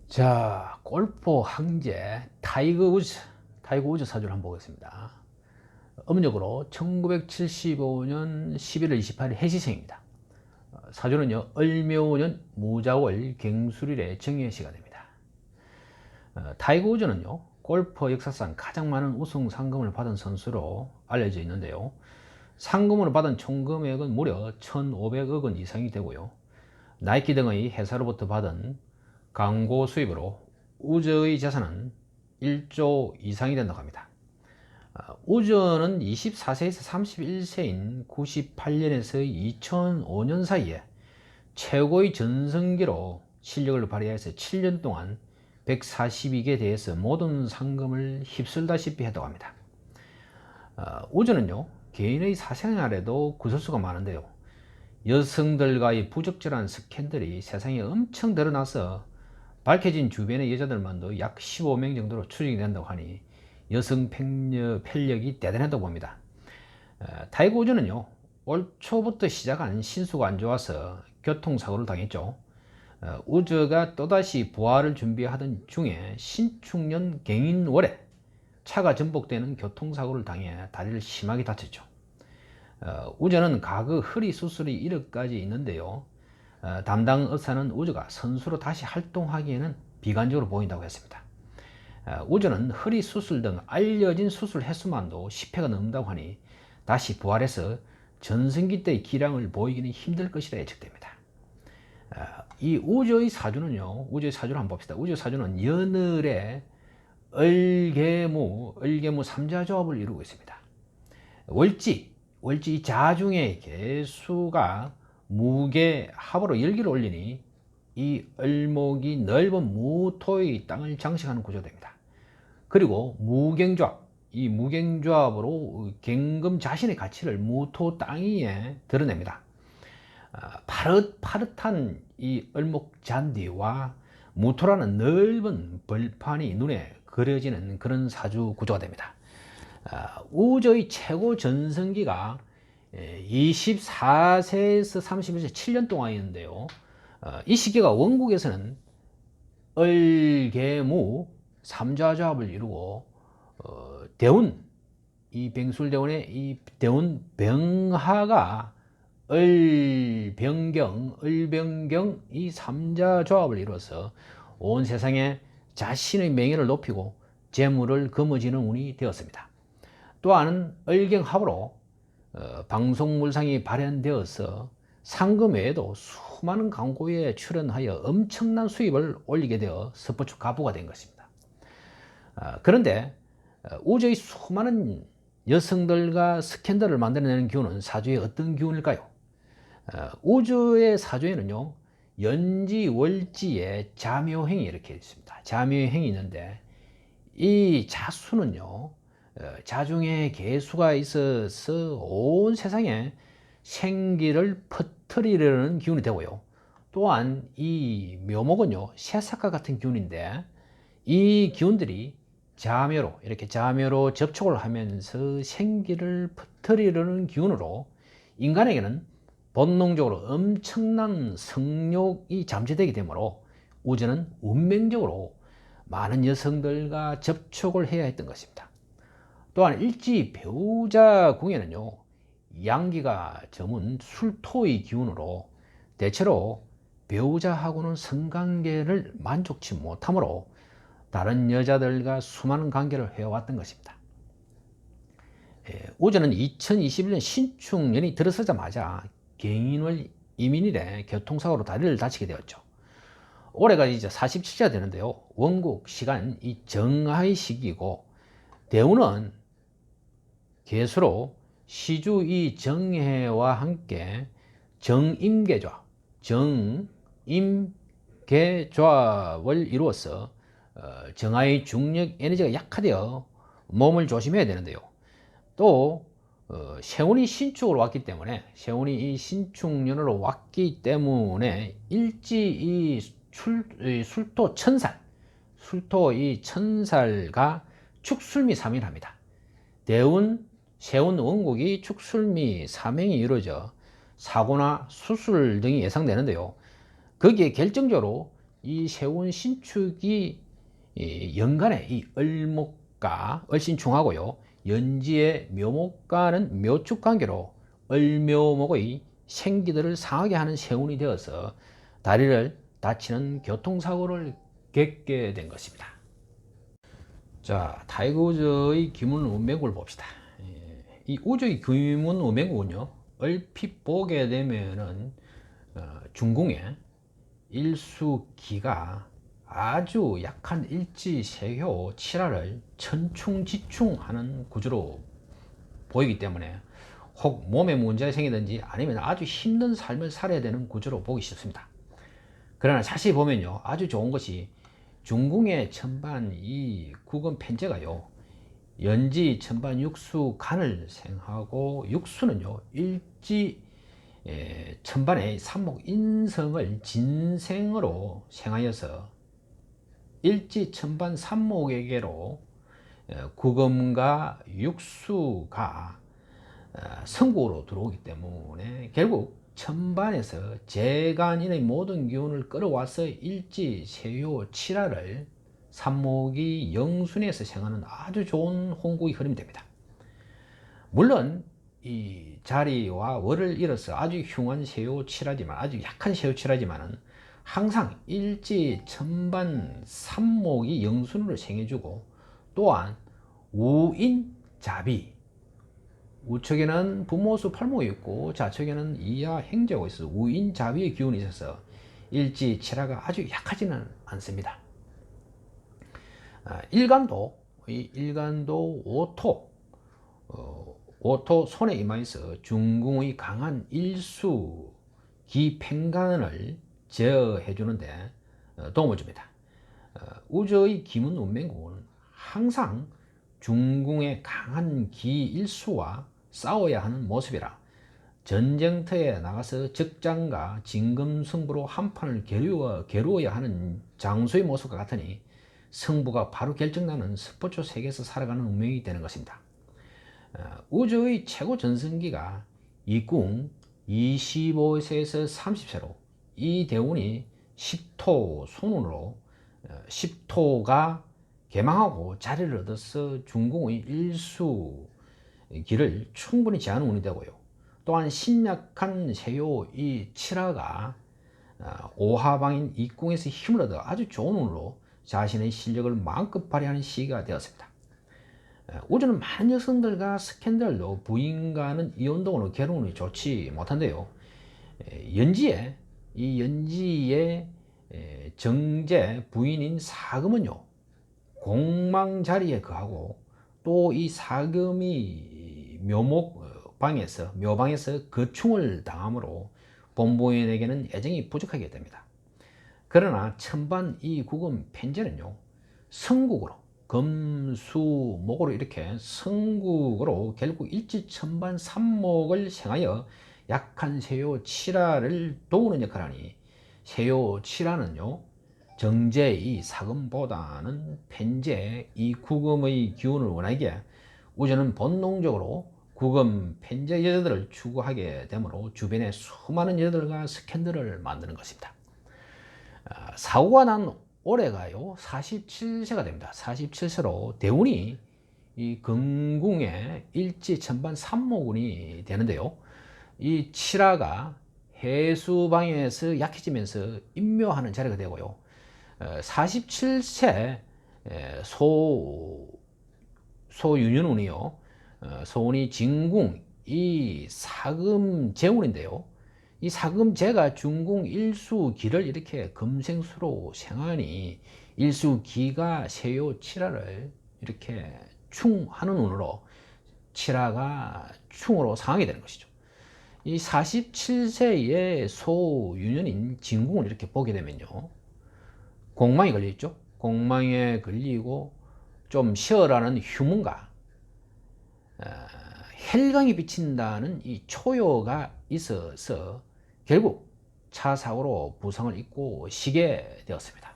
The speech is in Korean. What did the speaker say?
자, 골프 황제 타이거 우즈 사주를 한번 보겠습니다. 음력으로 1975년 11월 28일 해시생입니다. 사주는요, 을묘년 무자월 갱술일의 정해시가 됩니다. 타이거 우즈는요, 골프 역사상 가장 많은 우승 상금을 받은 선수로 알려져 있는데요. 상금으로 받은 총 금액은 무려 1,500억 원 이상이 되고요. 나이키 등의 회사로부터 받은 광고 수입으로 우즈의 재산은 1조 이상이 된다고 합니다. 우즈는 24세에서 31세인 98년에서 2005년 사이에 최고의 전성기로 실력을 발휘해서 7년 동안 142개에 대해서 모든 상금을 휩쓸다시피 했다고 합니다. 우즈는요, 개인의 사생활에도 구설수가 많은데요. 여성들과의 부적절한 스캔들이 세상에 엄청 드러나서 밝혀진 주변의 여자들만도 약 15명 정도로 추정이 된다고 하니 여성 편력이 대단하다고 봅니다. 타이거 우즈는요, 올 초부터 시작한 신수가 안 좋아서 교통사고를 당했죠. 우즈가 또다시 부활을 준비하던 중에 신축년 갱인월에 차가 전복되는 교통사고를 당해 다리를 심하게 다쳤죠. 우즈는 과거 허리 수술이 1억까지 있는데요. 담당 의사는 우즈가 선수로 다시 활동하기에는 비관적으로 보인다고 했습니다. 우즈는 허리 수술 등 알려진 수술 횟수만도 10회가 넘는다고 하니 다시 부활해서 전성기 때의 기량을 보이기는 힘들 것이라 예측됩니다. 이 우즈의 사주를 한번 봅시다. 우즈의 사주는 연을에 을개무 삼자조합을 이루고 있습니다. 월지 자중의 개수가 무게 합으로 열기를 올리니 이 을목이 넓은 무토의 땅을 장식하는 구조됩니다. 그리고 무경조합, 이 무경조합으로 경금 자신의 가치를 무토 땅 위에 드러냅니다. 파릇파릇한 이 을목 잔디와 무토라는 넓은 벌판이 눈에 그려지는 그런 사주 구조가 됩니다. 우즈의 최고 전성기가 24세에서 31세 7년 동안이었는데요. 이 시기가 원국에서는 을개무 삼자조합을 이루고 대운, 이 병술대운의 이 대운 병하가 을병경 이 삼자조합을 이루어서 온 세상에 자신의 명예를 높이고 재물을 거머쥐는 운이 되었습니다. 또한 을경합으로 방송물상이 발현되어서 상금 외에도 수많은 광고에 출연하여 엄청난 수입을 올리게 되어 스포츠 가부가 된 것입니다. 그런데 우주의 수많은 여성들과 스캔들을 만들어내는 기운은 사주의 어떤 기운일까요? 우주의 사주에는요, 연지 월지에 자묘행이 이렇게 있습니다. 자묘행이 있는데 이 자수는요, 자중의 개수가 있어서 온 세상에 생기를 퍼뜨리려는 기운이 되고요. 또한 이 묘목은요, 새싹과 같은 기운인데 이 기운들이 이렇게 자묘로 접촉을 하면서 생기를 퍼뜨리려는 기운으로 인간에게는 본능적으로 엄청난 성욕이 잠재되게 되므로 우주는 운명적으로 많은 여성들과 접촉을 해야 했던 것입니다. 또한 일지 배우자 궁에는요, 양기가 저문 술토의 기운으로 대체로 배우자하고는 성관계를 만족치 못하므로 다른 여자들과 수많은 관계를 해왔던 것입니다. 우주는 2021년 신축년이 들어서자마자 갱인월 이민일에 교통사고로 다리를 다치게 되었죠. 올해가 이제 47세가 되는데요. 원국 시간 이 정하의 시기이고 대운은 개수로 시주 이 정해와 함께 정임계조합을 이루어서 정하의 중력 에너지가 약화되어 몸을 조심해야 되는데요. 또 세운이 신축으로 왔기 때문에 세운이 이 신축년으로 왔기 때문에 일지 이 술토 이 천살과 축술미 3일합니다. 대운, 세운 원국이 축술미 3행이 이루어져 사고나 수술 등이 예상되는데요. 거기에 결정적으로 이 세운 신축이 연간에 이 을목과 을신충하고요, 연지의 묘목과는 묘축관계로 을묘목의 생기들을 상하게 하는 세운이 되어서 다리를 다치는 교통사고를 겪게 된 것입니다. 자, 타이거 우즈의 기문 운명국을 봅시다. 이 우주의 기문 운명국은요, 얼핏 보게 되면은 중궁에 일수기가 아주 약한 일지세효 칠화를 천충지충하는 구조로 보이기 때문에 혹 몸에 문제가 생기든지 아니면 아주 힘든 삶을 살아야 되는 구조로 보기 쉽습니다. 그러나 자세히 보면요, 아주 좋은 것이 중궁의 천반 이 국은 편제가요, 연지 천반 육수 간을 생하고, 육수는요 일지 천반의 삼목 인성을 진생으로 생하여서 일지 천반 삼목에게로 구금과 육수가 성국으로 들어오기 때문에 결국 천반에서 재간인의 모든 기운을 끌어와서 일지 세요 칠화를 삼목이 영순에서 생하는 아주 좋은 홍국의 흐름이 됩니다. 물론 이 자리와 월을 잃어서 아주 흉한 세요 칠화지만, 아주 약한 세요 칠화지만은 항상 일지 천반 삼목이 영순으로 생해주고, 또한 우인자비, 우측에는 부모수 팔목이 있고 좌측에는 이하 행제가 있어서 우인자비의 기운이 있어서 일지 칠화가 아주 약하지는 않습니다. 일간도 오토, 오토 손에 임하여서 중궁의 강한 일수 기팽간을 제어해 주는데 도움을 줍니다. 우주의 기문 운명국은 항상 중궁의 강한 기일수와 싸워야 하는 모습이라 전쟁터에 나가서 적장과 진검승부로 한판을 겨루어야 하는 장수의 모습과 같으니 승부가 바로 결정나는 스포츠 세계에서 살아가는 운명이 되는 것입니다. 우주의 최고 전성기가 이궁 25세에서 30세로 이 대운이 10토 손운으로 10토가 개망하고 자리를 얻어서 중궁의 일수기를 충분히 제하는 운이 되고요, 또한 신약한 세요 이 칠화가 오하방인 이궁에서 힘을 얻어 아주 좋은 운으로 자신의 실력을 마음껏 발휘하는 시기가 되었습니다. 우주는 많은 여성들과 스캔들도 부인과는 이혼동으로 결혼이 좋지 못한데요, 연지의 정제 부인인 사금은요 공망 자리에 거하고, 또 이 사금이 묘방에서 거충을 당하므로 본부인에게는 애정이 부족하게 됩니다. 그러나 천반 이 국은 편제는요 성국으로 금수목으로 이렇게 성국으로 결국 일지천반 삼목을 생하여 약한 세요 칠화를 도우는 역할을 하니, 세요 칠화는요 정제 이 사금보다는 편제 이 구금의 기운을 원하기에 우주는 본능적으로 구금 편제 여자들을 추구하게 되므로 주변에 수많은 여자들과 스캔들을 만드는 것입니다. 사고가 난 올해가요 47세가 됩니다. 47세로 대운이 이 금궁의 일지 천반 삼목운이 되는데요, 이 칠화가 해수방에서 약해지면서 인묘하는 자리가 되고요, 47세 소유년운이요, 소운이 진궁 이 사금재운인데요, 이 사금재가 중궁 일수기를 이렇게 금생수로 생하니 일수기가 세요 칠화를 이렇게 충하는 운으로 칠화가 충으로 상하게 되는 것이죠. 이 47세의 소유년인 진궁을 이렇게 보게 되면요, 공망이 걸려있죠. 공망에 걸리고 좀 쉬어라는 휴문과 혈광이 비친다는 이 초요가 있어서 결국 차 사고로 부상을 입고 쉬게 되었습니다.